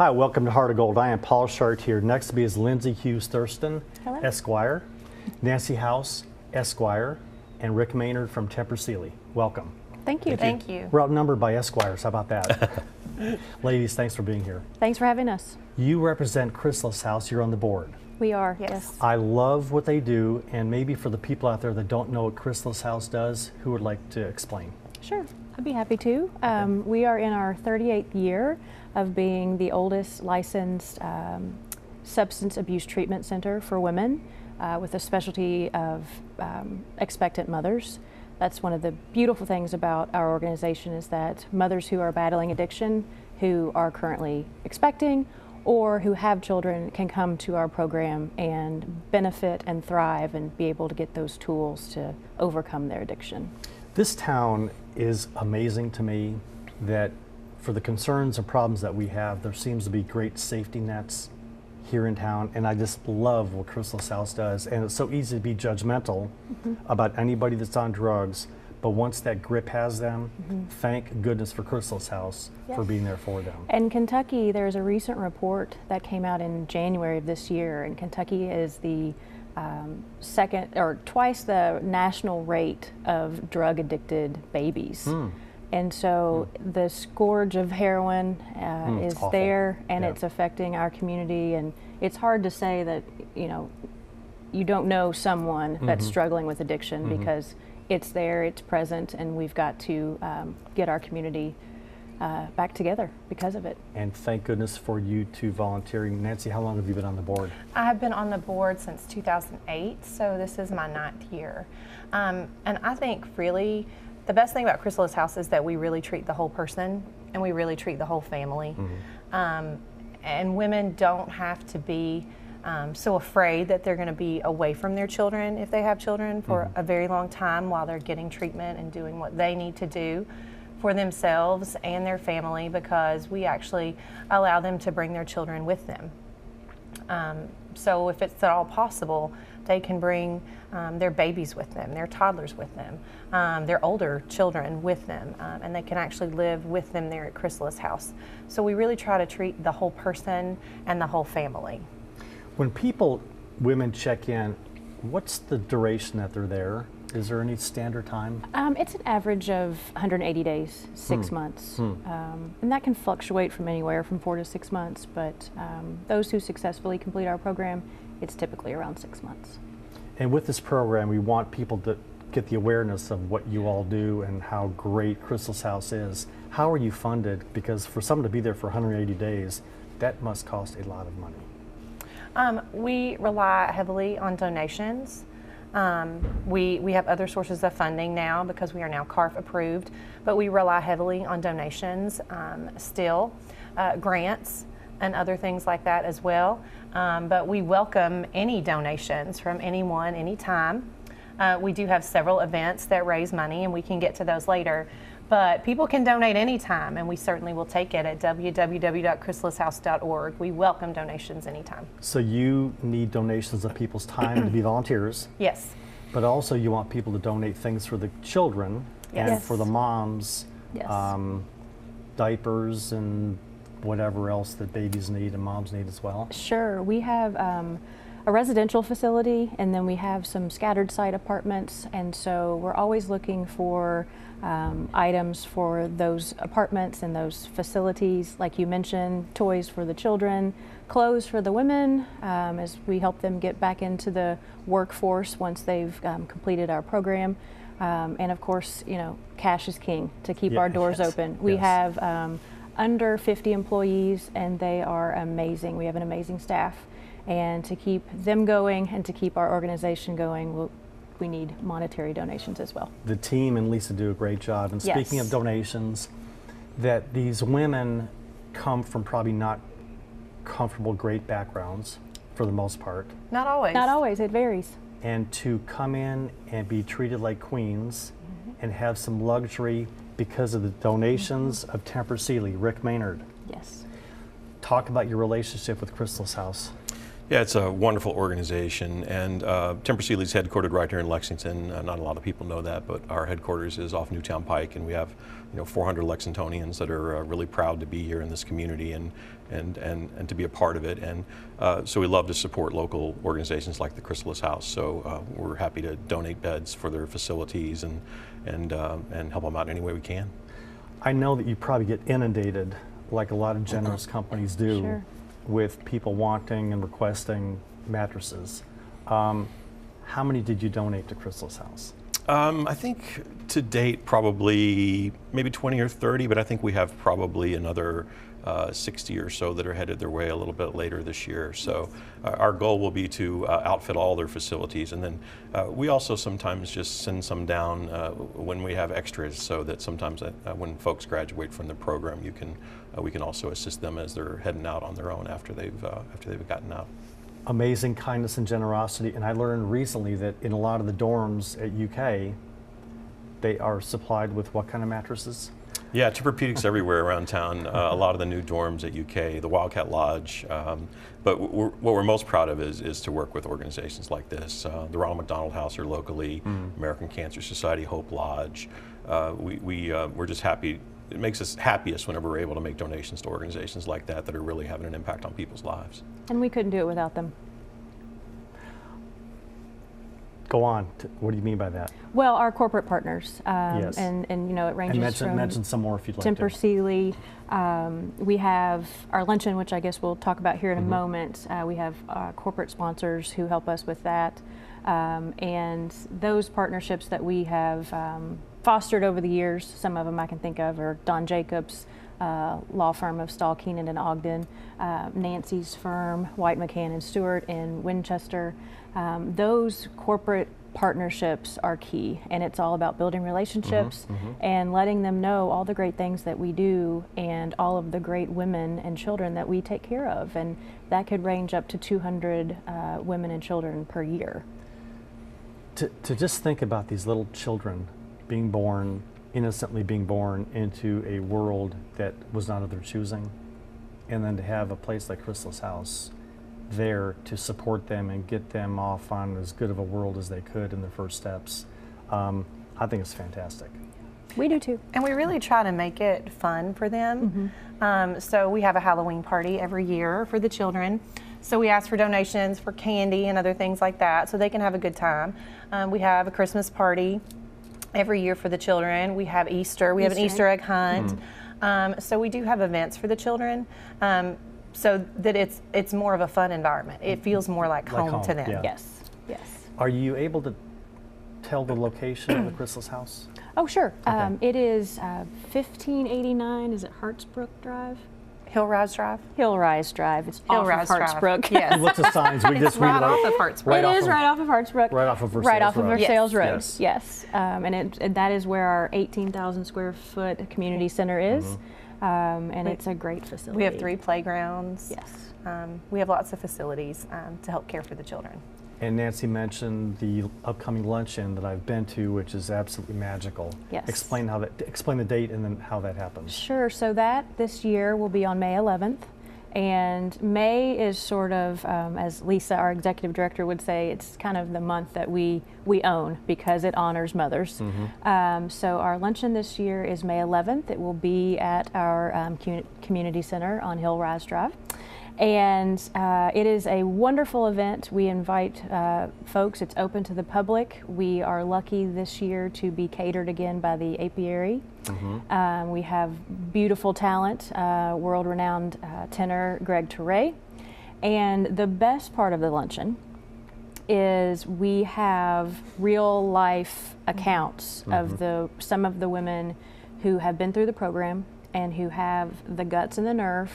Hi, welcome to Heart of Gold. I am Paul Chartier. Next to me is Lindsay Hughes Thurston, Hello. Esquire, Nancy House, Esquire, and Rick Maynard from Temper Sealy. Welcome. Thank you. Thank you. We're outnumbered by Esquires. How about that? Ladies, thanks for being here. Thanks for having us. You represent Chrysalis House. You're on the board. We are, Yes. I love what they do, and maybe for the people out there that don't know what Chrysalis House does, who would like to explain? Sure, I'd be happy to. We are in our 38th year of being the oldest licensed substance abuse treatment center for women with a specialty of expectant mothers. That's one of the beautiful things about our organization is that mothers who are battling addiction, who are currently expecting, or who have children can come to our program and benefit and thrive and be able to get those tools to overcome their addiction. This town is amazing to me that for the concerns and problems that we have, there seems to be great safety nets here in town, and I just love what Chrysalis House does. And it's so easy to be judgmental about anybody that's on drugs, but once that grip has them, thank goodness for Chrysalis House for being there for them. In Kentucky, there's a recent report that came out in January of this year, and Kentucky is the second or twice the national rate of drug addicted babies. And so the scourge of heroin is awful. there, and Yeah. it's affecting our community. And it's hard to say that, you know, you don't know someone that's struggling with addiction because it's there, it's present, and we've got to get our community back together because of it. And thank goodness for you two volunteering. Nancy, how long have you been on the board? I have been on the board since 2008, so this is my 9th year. And I think really the best thing about Chrysalis House is that we really treat the whole person and we really treat the whole family. And women don't have to be so afraid that they're going to be away from their children if they have children for a very long time while they're getting treatment and doing what they need to do for themselves and their family, because we actually allow them to bring their children with them. So if it's at all possible, they can bring their babies with them, their toddlers with them, their older children with them, and they can actually live with them there at Chrysalis House. So we really try to treat the whole person and the whole family. When women check in, what's the duration that they're there? Is there any standard time? It's an average of 180 days, 6 months. And that can fluctuate from anywhere from 4 to 6 months, but those who successfully complete our program, it's typically around 6 months. And with this program, we want people to get the awareness of what you all do and how great Chrysalis House is. How are you funded? Because for someone to be there for 180 days, that must cost a lot of money. We rely heavily on donations. We have other sources of funding now because we are now CARF approved, but we rely heavily on donations still, grants and other things like that as well. But we welcome any donations from anyone, anytime. We do have several events that raise money, and we can get to those later. But people can donate anytime, and we certainly will take it at www.chrysalishouse.org. We welcome donations anytime. So you need donations of people's time to be volunteers, Yes. but also you want people to donate things for the children and Yes. for the moms, Yes. diapers and whatever else that babies need and moms need as well. Sure. We have a residential facility, and then we have some scattered site apartments, and so we're always looking for items for those apartments and those facilities. Like you mentioned, toys for the children, clothes for the women, as we help them get back into the workforce once they've completed our program. And of course, you know, cash is king to keep our doors open. We have under 50 employees, and they are amazing. We have an amazing staff, and to keep them going and to keep our organization going, we need monetary donations as well. The team and Lisa do a great job. And speaking of donations, that these women come from probably not comfortable, great backgrounds for the most part. Not always. Not always, it varies. And to come in and be treated like queens and have some luxury because of the donations of Temper Sealy, Rick Maynard. Yes. Talk about your relationship with Chrysalis House. Yeah, it's a wonderful organization, and Tempur Sealy is headquartered right here in Lexington. Not a lot of people know that, but our headquarters is off Newtown Pike, and we have 400 Lexingtonians that are really proud to be here in this community and to be a part of it. And so we love to support local organizations like the Chrysalis House. So we're happy to donate beds for their facilities and help them out any way we can. I know that you probably get inundated, like a lot of generous companies do, Sure. with people wanting and requesting mattresses. How many did you donate to Chrysalis House? I think to date probably maybe 20 or 30, but I think we have probably another 60 or so that are headed their way a little bit later this year. So our goal will be to outfit all their facilities, and then we also sometimes just send some down when we have extras, so that sometimes when folks graduate from the program, we can also assist them as they're heading out on their own after they've gotten out. Amazing kindness and generosity, and I learned recently that in a lot of the dorms at UK, they are supplied with what kind of mattresses? Yeah, Tempur-Pedics everywhere around town. A lot of the new dorms at UK, the Wildcat Lodge. But what we're most proud of is to work with organizations like this. The Ronald McDonald House here locally, American Cancer Society, Hope Lodge. We're just happy. It makes us happiest whenever we're able to make donations to organizations like that are really having an impact on people's lives. And we couldn't do it without them. Go on. What do you mean by that? Well, our corporate partners, Yes. and it ranges from mention some more if you'd like Tempur to. Sealy. We have our luncheon, which I guess we'll talk about here in a moment. We have corporate sponsors who help us with that, and those partnerships that we have fostered over the years. Some of them I can think of are Don Jacobs, law firm of Stahl, Keenan and Ogden, Nancy's firm, White, McCann and Stewart in Winchester. Those corporate partnerships are key, and it's all about building relationships and letting them know all the great things that we do and all of the great women and children that we take care of, and that could range up to 200 women and children per year. To just think about these little children being born, innocently being born into a world that was not of their choosing, and then to have a place like Chrysalis House there to support them and get them off on as good of a world as they could in their first steps. I think it's fantastic. We do too. And we really try to make it fun for them. So we have a Halloween party every year for the children. So we ask for donations for candy and other things like that so they can have a good time. We have a Christmas party every year for the children. We have Easter. We have an Easter egg hunt. So we do have events for the children. So that it's more of a fun environment. It feels more like home to them. yeah. Yes, yes. Are you able to tell the location of the Chrysalis House? Oh, sure. Okay. It is 1589, is it Hartsbrook Drive? Hillrise Drive. Hillrise Drive. It's off of Hillrise Drive. Hartsbrook. Yes. What's the signs? We It's just right read off of Hartsbrook. It is right off of Hartsbrook. Right off of Versailles Right off of Road. Versailles Yes. Road. Yes. And that is where our 18,000 square foot community center is. And it's a great facility. We have 3 playgrounds. Yes. We have lots of facilities to help care for the children. And Nancy mentioned the upcoming luncheon that I've been to, which is absolutely magical. Yes. Explain the date and then how that happens. Sure. So that this year will be on May 11th. And May is sort of, as Lisa, our executive director, would say, it's kind of the month that we own because it honors mothers. So our luncheon this year is May 11th. It will be at our community center on Hillrise Drive. And it is a wonderful event. We invite folks. It's open to the public. We are lucky this year to be catered again by the apiary. We have beautiful talent, world-renowned tenor Greg Teray. And the best part of the luncheon is we have real-life accounts of some of the women who have been through the program and who have the guts and the nerve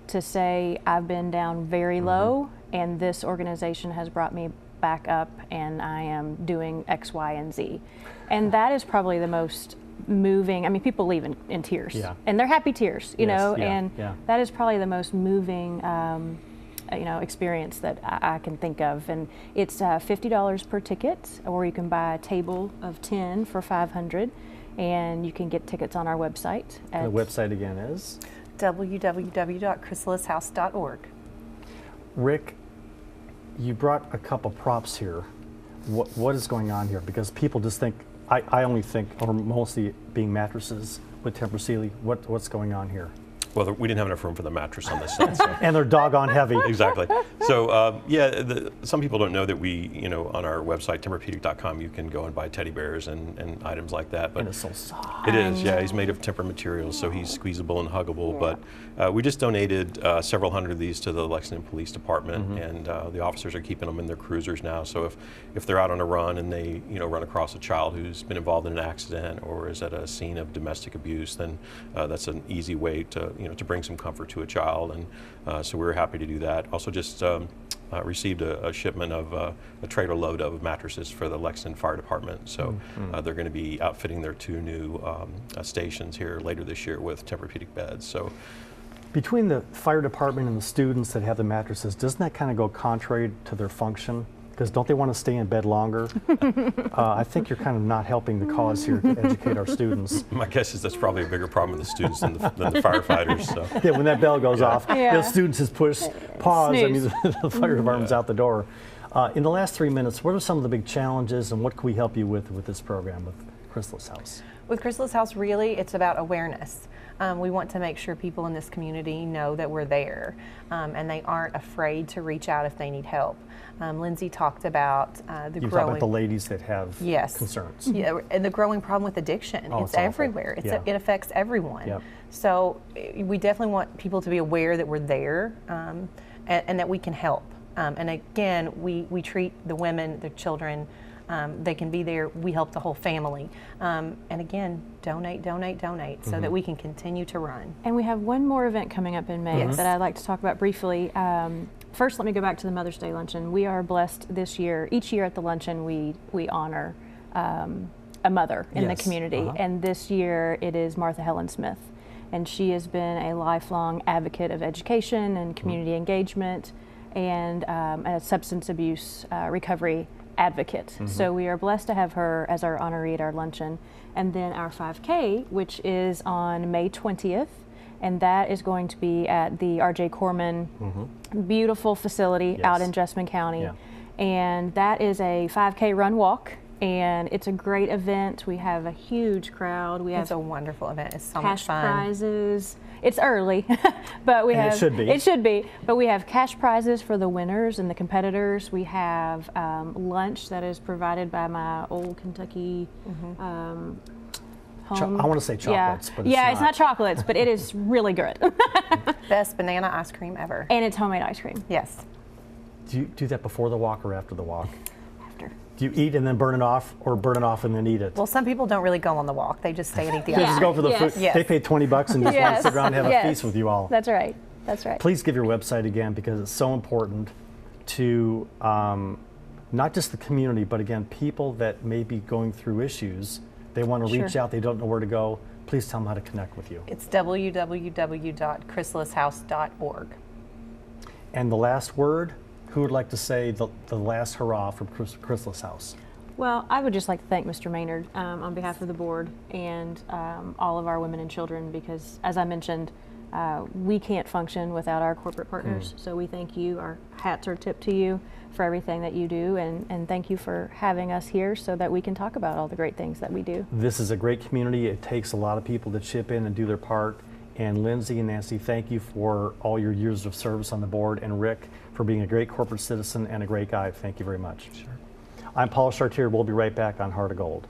to say, I've been down very low, and this organization has brought me back up, and I am doing X, Y, and Z. And that is probably the most moving. I mean, people leave in tears, and they're happy tears, you know, and that is probably the most moving, experience that I can think of. And it's $50 per ticket, or you can buy a table of 10 for $500, and you can get tickets on our website. The website again is? www.chrysalishouse.org. Rick, You brought a couple props here. What is going on here? Because people just think, I only think, or mostly being mattresses with Tempur Sealy. What's going on here? Well, we didn't have enough room for the mattress on this set. So. And they're doggone heavy. Exactly. So yeah, some people don't know that we, on our website, Tempur-Pedic.com, you can go and buy teddy bears and items like that. But And it's so soft. it is, yeah. He's made of Tempur materials, so he's squeezable and huggable. But we just donated several hundred of these to the Lexington Police Department, and the officers are keeping them in their cruisers now. So if they're out on a run and they, run across a child who's been involved in an accident or is at a scene of domestic abuse, then that's an easy way to bring some comfort to a child, and so we were happy to do that. Also just received a shipment of a trailer load of mattresses for the Lexington Fire Department, so they're going to be outfitting their 2 new stations here later this year with Tempur-Pedic beds. So Between the fire department and the students that have the mattresses, doesn't that kind of go contrary to their function? Because don't they want to stay in bed longer? I think you're kind of not helping the cause here to educate our students. my guess is that's probably a bigger problem with the students than the firefighters. So. Yeah, when that bell goes off, the students just push pause. Snooze. I mean, the fire department's out the door. In the last 3 minutes, what are some of the big challenges and what can we help you with this program with Chrysalis House? With Chrysalis House, really, it's about awareness. We want to make sure people in this community know that we're there and they aren't afraid to reach out if they need help. Lindsay talked about the You talk growing... about the ladies that have concerns. Yeah, and the growing problem with addiction. Oh, it's it's awful. everywhere. It affects everyone. Yep. So we definitely want people to be aware that we're there and that we can help. And again, we treat the women, the children, they can be there. We help the whole family. And again, donate, so that we can continue to run. And we have one more event coming up in May that I'd like to talk about briefly. First, let me go back to the Mother's Day luncheon. We are blessed this year. Each year at the luncheon, we honor a mother in the community. And this year, it is Martha Helen Smith. And she has been a lifelong advocate of education and community engagement and a substance abuse recovery advocate. So we are blessed to have her as our honoree at our luncheon. And then our 5K, which is on May 20th. And that is going to be at the R.J. Corman beautiful facility out in Jessamine County. Yeah. And that is a 5K run walk. And it's a great event. We have a huge crowd. We have It's a wonderful event. It's so much cash fun. prizes. It's early, but we have. It should be. It should be. But we have cash prizes for the winners and the competitors. We have lunch that is provided by my old Kentucky home. I want to say chocolates, but it's it's not chocolates, but it is really good. Best banana ice cream ever. And it's homemade ice cream. Yes. Do you do that before the walk or after the walk? After. Do you eat and then burn it off, or burn it off and then eat it? Well, some people don't really go on the walk. They just stay and eat the They ice just cream. go for the Yes. food. Yes. They pay $20 and just want to sit around and have a feast with you all. That's right. That's right. Please give your website again, because it's so important to not just the community, but again, people that may be going through issues. They want to reach out. They don't know where to go. Please tell them how to connect with you. It's www.chrysalishouse.org. And the last word, who would like to say the last hurrah from Chrysalis House? Well, I would just like to thank Mr. Maynard on behalf of the board and all of our women and children, because as I mentioned, we can't function without our corporate partners. So we thank you. Our hats are tipped to you for everything that you do, and thank you for having us here so that we can talk about all the great things that we do. This is a great community. It takes a lot of people to chip in and do their part. And Lindsay and Nancy, thank you for all your years of service on the board, and Rick for being a great corporate citizen and a great guy. Thank you very much. Sure. I'm Paul Chartier. We'll be right back on Heart of Gold.